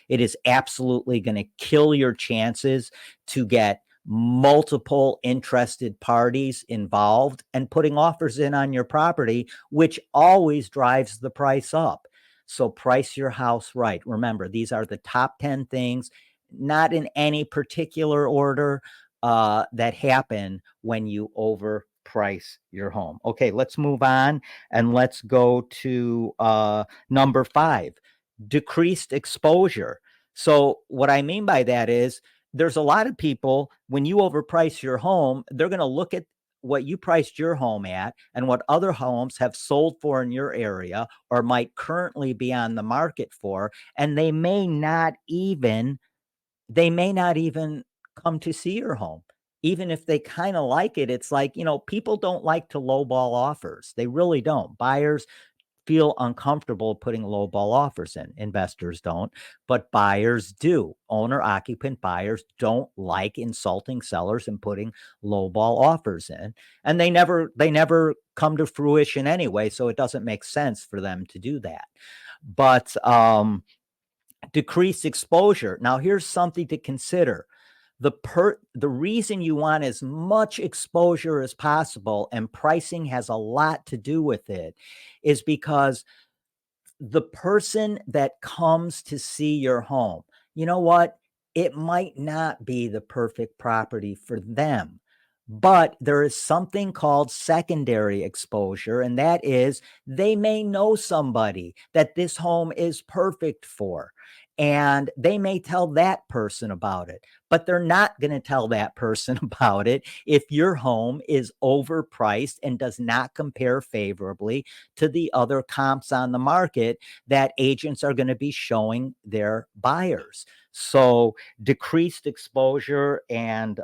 It is absolutely going to kill your chances to get multiple interested parties involved and putting offers in on your property, which always drives the price up. So price your house right. Remember, these are the top 10 things, not in any particular order, that happen when you overprice your home. Okay, let's move on and let's go to number 5, decreased exposure. So what I mean by that is there's a lot of people, when you overprice your home, they're going to look at what you priced your home at and what other homes have sold for in your area or might currently be on the market for, and they may not even come to see your home. Even if they kind of like it, it's like, people don't like to lowball offers. They really don't. Buyers feel uncomfortable putting lowball offers in. Investors don't, but buyers do. Owner occupant buyers don't like insulting sellers and putting lowball offers in. And they never come to fruition anyway, so it doesn't make sense for them to do that. But decreased exposure. Now here's something to consider. The reason you want as much exposure as possible, and pricing has a lot to do with it, is because the person that comes to see your home, you know what? It might not be the perfect property for them, but there is something called secondary exposure, and that is they may know somebody that this home is perfect for, and they may tell that person about it, but they're not going to tell that person about it if your home is overpriced and does not compare favorably to the other comps on the market that agents are going to be showing their buyers. So decreased exposure, and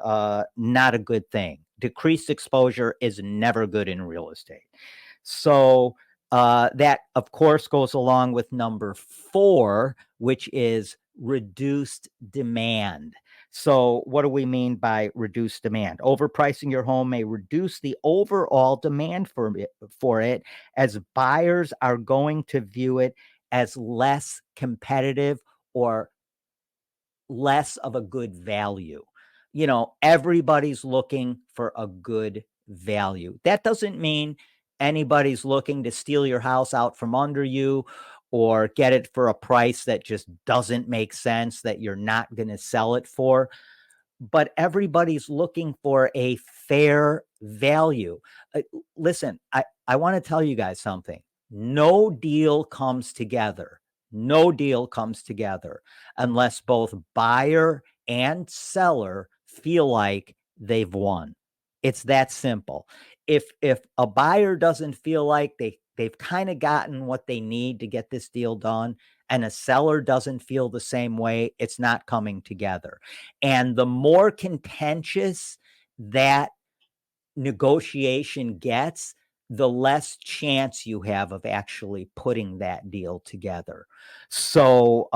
not a good thing. Decreased exposure is never good in real estate. So that, of course, goes along with number 4, which is reduced demand. So what do we mean by reduced demand? Overpricing your home may reduce the overall demand for it, as buyers are going to view it as less competitive or less of a good value. Everybody's looking for a good value. That doesn't mean anybody's looking to steal your house out from under you or get it for a price that just doesn't make sense, that you're not going to sell it for. But everybody's looking for a fair value. Listen, I want to tell you guys something. No deal comes together. No deal comes together unless both buyer and seller feel like they've won. It's that simple. If a buyer doesn't feel like they've kind of gotten what they need to get this deal done, and a seller doesn't feel the same way, it's not coming together. And the more contentious that negotiation gets, the less chance you have of actually putting that deal together. So,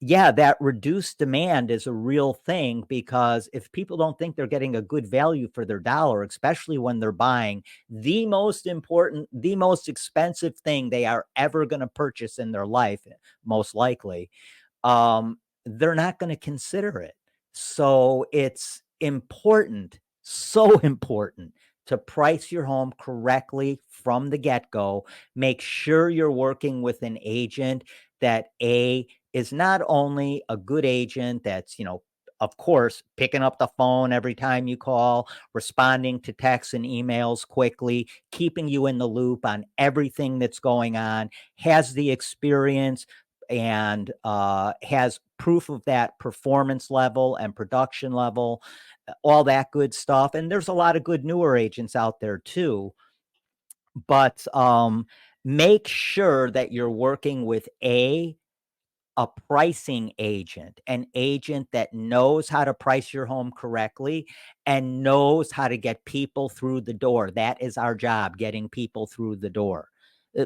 yeah, that reduced demand is a real thing, because if people don't think they're getting a good value for their dollar, especially when they're buying the most important, the most expensive thing they are ever going to purchase in their life, most likely, they're not going to consider it. So it's important, so important, to price your home correctly from the get-go. Make sure you're working with an agent that is not only a good agent that's, of course, picking up the phone every time you call, responding to texts and emails quickly, keeping you in the loop on everything that's going on, has the experience, and has proof of that performance level and production level, all that good stuff. And there's a lot of good newer agents out there too. But make sure that you're working with a pricing agent, an agent that knows how to price your home correctly and knows how to get people through the door. That is our job, getting people through the door.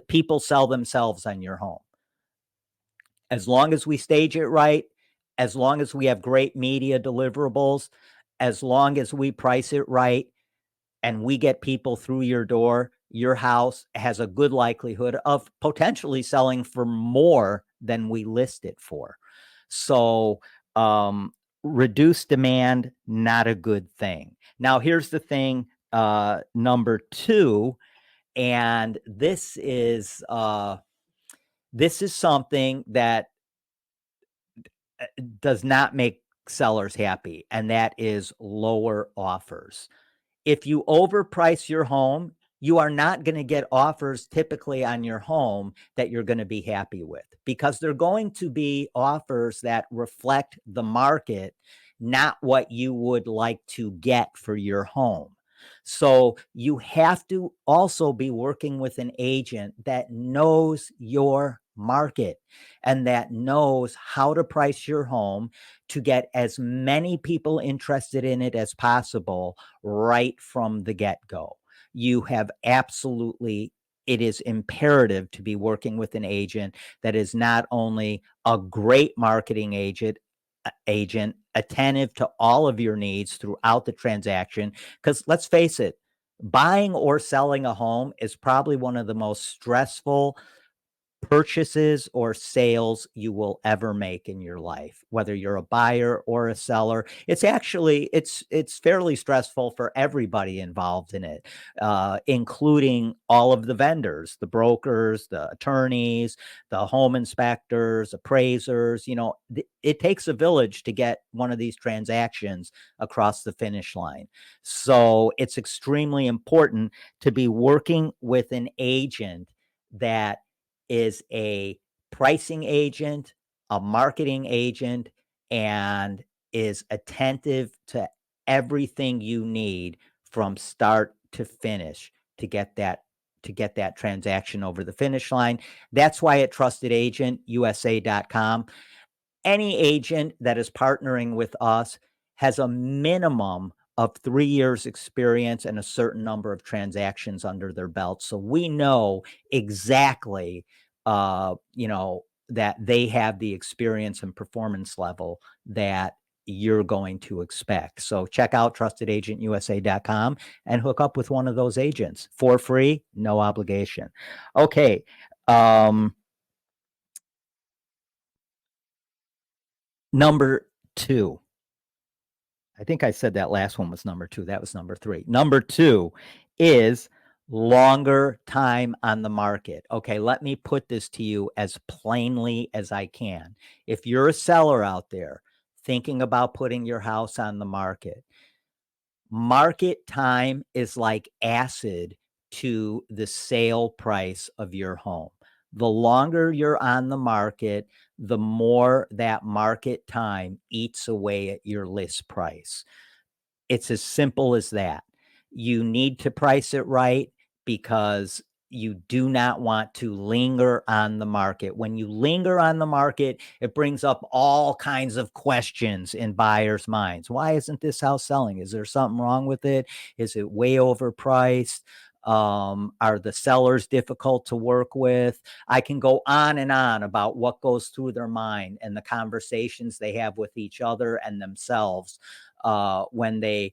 People sell themselves on your home. As long as we stage it right, as long as we have great media deliverables, as long as we price it right, and we get people through your door, your house has a good likelihood of potentially selling for more than we list it for. So, reduced demand, not a good thing. Now, here's the thing, number two, and this is something that does not make sellers happy, and that is lower offers. If you overprice your home, you are not going to get offers typically on your home that you're going to be happy with, because they're going to be offers that reflect the market, not what you would like to get for your home. So you have to also be working with an agent that knows your market and that knows how to price your home to get as many people interested in it as possible right from the get-go. You have absolutely, it is imperative to be working with an agent that is not only a great marketing agent, attentive to all of your needs throughout the transaction. Because let's face it, buying or selling a home is probably one of the most stressful purchases or sales you will ever make in your life, whether you're a buyer or a seller. It's fairly stressful for everybody involved in it, including all of the vendors, the brokers, the attorneys, the home inspectors, appraisers. It takes a village to get one of these transactions across the finish line. So it's extremely important to be working with an agent that is a pricing agent, a marketing agent, and is attentive to everything you need from start to finish to get that transaction over the finish line. That's why at trustedagent.usa.com, any agent that is partnering with us has a minimum of 3 years experience and a certain number of transactions under their belt. So we know exactly, that they have the experience and performance level that you're going to expect. So check out trustedagent.usa.com and hook up with one of those agents for free, no obligation. Okay. Number two. I think I said that last one was number two. That was number three. Number two is longer time on the market. Okay, let me put this to you as plainly as I can. If you're a seller out there thinking about putting your house on the market time is like acid to the sale price of your home. The longer you're on the market, the more that market time eats away at your list price. It's as simple as that. You need to price it right because you do not want to linger on the market. When you linger on the market, it brings up all kinds of questions in buyers' minds. Why isn't this house selling? Is there something wrong with it? Is it way overpriced? Are the sellers difficult to work with? I can go on and on about what goes through their mind and the conversations they have with each other and themselves when they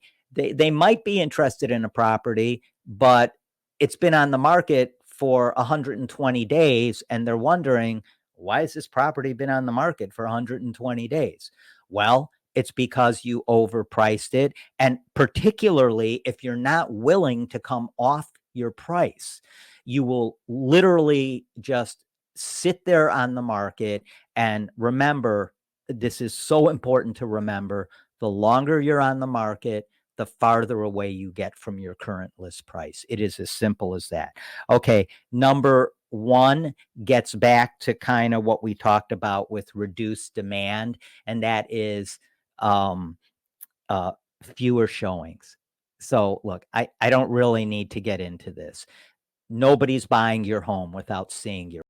might be interested in a property, but it's been on the market for 120 days and they're wondering, why has this property been on the market for 120 days? Well, it's because you overpriced it. And particularly if you're not willing to come off your price, you will literally just sit there on the market. And remember, this is so important to remember, the longer you're on the market, the farther away you get from your current list price. It is as simple as that. Okay, number one gets back to kind of what we talked about with reduced demand, and that is um, fewer showings. So look, I don't really need to get into this. Nobody's buying your home without seeing your